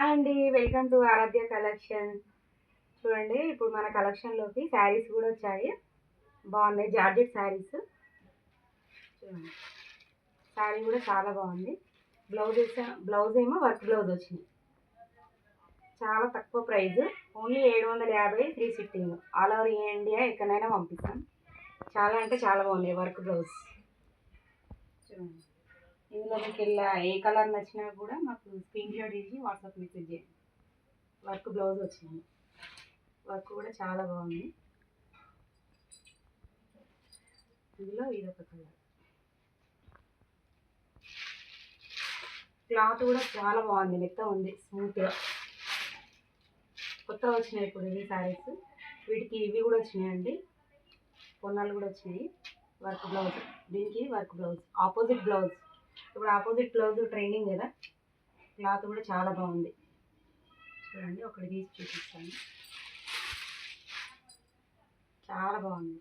అండి welcome to Aaradhya collection. చూడండి ఇప్పుడు మన కలెక్షన్లోకి శారీస్ కూడా వచ్చాయి. బాగున్నాయి జార్జెట్ శారీస్. చూడండి శారీ కూడా చాలా బాగుంది. బ్లౌజ్ ఏమో వర్క్ బ్లౌజ్ వచ్చింది. చాలా తక్కువ price, only 750 free shipping. All over India ఎక్కడైనా పంపిస్తాం. చాలా అంటే చాలా బాగున్నాయి వర్క్ బ్లౌజ్. చూడండి ఇందులో మీకు ఇలా ఏ కలర్ నచ్చినా కూడా మాకు స్క్రీన్ షాట్ తీసి వాట్సాప్ మెసేజ్ చేయండి. వర్క్ బ్లౌజ్ వచ్చింది. వర్క్ కూడా చాలా బాగుంది. ఇందులో ఇదొక కలర్. క్లాత్ కూడా చాలా బాగుంది, మెత్త ఉంది, స్మూత్గా. కొత్తగా వచ్చినాయి ఇప్పుడు ఇవి శారీస్. వీటికి ఇవి కూడా వచ్చినాయండి, పొన్నాలు కూడా వచ్చినాయి. వర్క్ బ్లౌజ్, దీనికి వర్క్ బ్లౌజ్, ఆపోజిట్ బ్లౌజ్. ఇప్పుడు ఆపోజిట్ బ్లౌజ్ ట్రైనింగ్ కదా. క్లాత్ కూడా చాలా బాగుంది. చూడండి ఒకటి తీసి చూపిస్తాను. చాలా బాగుంది.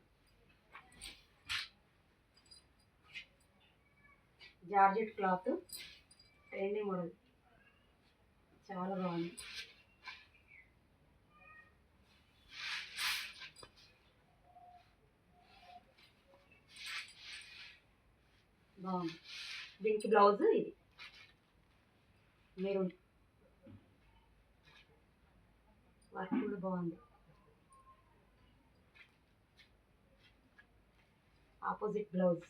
జార్జెట్ క్లాత్, ట్రెండింగ్ మోడల్, చాలా బాగుంది. బాగుంది. దీనికి బ్లౌజ్ ఇది మెరూన్. వర్క్ కూడా బాగుంది. ఆపోజిట్ బ్లౌజ్,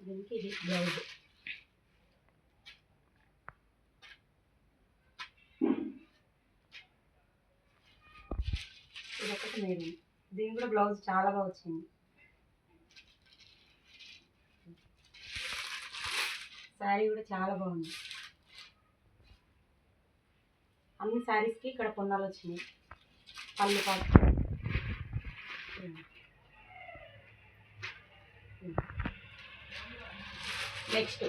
దీనికి ఇది బ్లౌజ్. ఇది ఒకటి మెరూన్. దీనికి కూడా బ్లౌజ్ చాలా బాగా వచ్చింది. శారీ కూడా చాలా బాగుంది. అన్ని శారీస్కి ఇక్కడ పొన్నాలు వచ్చినాయి. పళ్ళు పాటు. నెక్స్ట్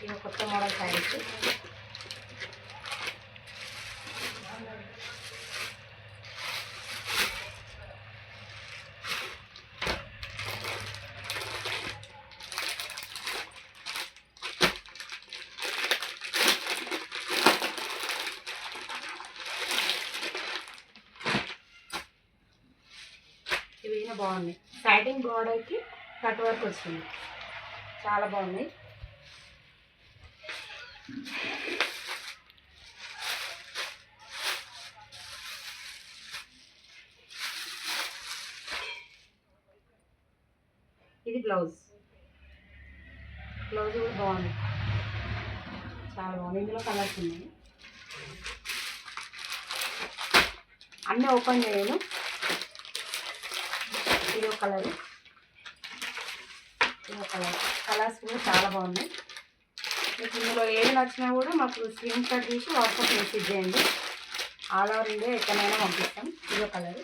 ఇది కొత్త మోడల్ శారీస్. ఇవి బాగున్నాయి. సాటిన్ బార్డర్కి కట్ వర్క్ వచ్చింది, చాలా బాగున్నాయి. ఇది బ్లౌజ్. బ్లౌజ్ కూడా బాగుంది, చాలా బాగుంది. ఇందులో కలర్స్ ఉన్నాయి. అన్నీ ఓపెన్ చేయను. ఇదో కలర్, ఇదో కలర్. కలర్స్ కూడా చాలా బాగున్నాయి. మీకు ఇందులో ఏది నచ్చినా కూడా మాకు స్క్రీన్ షాట్ తీసి వాట్సాప్ మెసేజ్ చేయండి. ఆల్ ఓవర్ ఇండియా ఎక్కడైనా పంపిస్తాం. ఇదో కలర్.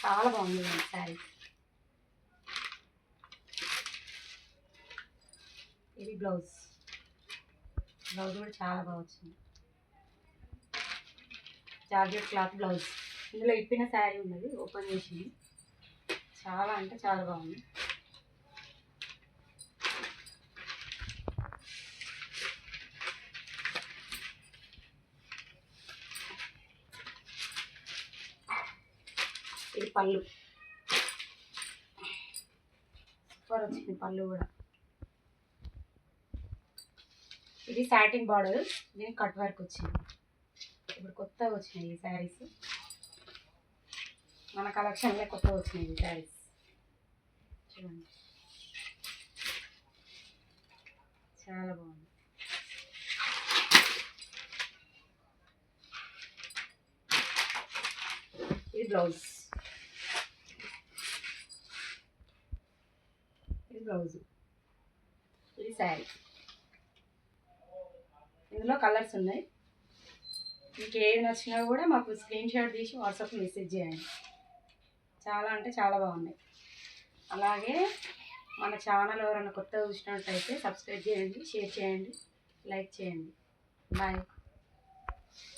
చాలా బాగుంది శారీ. ఇది బ్లౌజ్. బ్లౌజ్ కూడా చాలా బాగా వచ్చింది. Georgette cloth blouse. ఇందులో ఇప్పిన శారీ ఉన్నది, ఓపెన్ చేసింది. చాలా అంటే చాలా బాగుంది. ఇది పళ్ళు. సూపర్ వచ్చింది పళ్ళు కూడా. ఇది సాటిన్ బార్డర్, దీనికి కట్ వర్క్ వచ్చింది. ఇప్పుడు కొత్తగా వచ్చినాయి ఈ శారీస్, మన కలెక్షన్లో కొత్తగా వచ్చినాయి ఈ శారీస్. చూడండి చాలా బాగుంది. ఇది బ్లౌజ్. ఇది బ్లౌజ్. ఇది శారీ. ఇందులో కలర్స్ ఉన్నాయి. మీకు ఏది నచ్చినా కూడా మాకు స్క్రీన్ షాట్ తీసి వాట్సాప్ మెసేజ్ చేయండి. చాలా అంటే చాలా బాగున్నాయి. అలాగే మన ఛానల్ ఎవరైనా కొత్తగా చూసినట్టయితే సబ్స్క్రైబ్ చేయండి, షేర్ చేయండి, లైక్ చేయండి. బాయ్.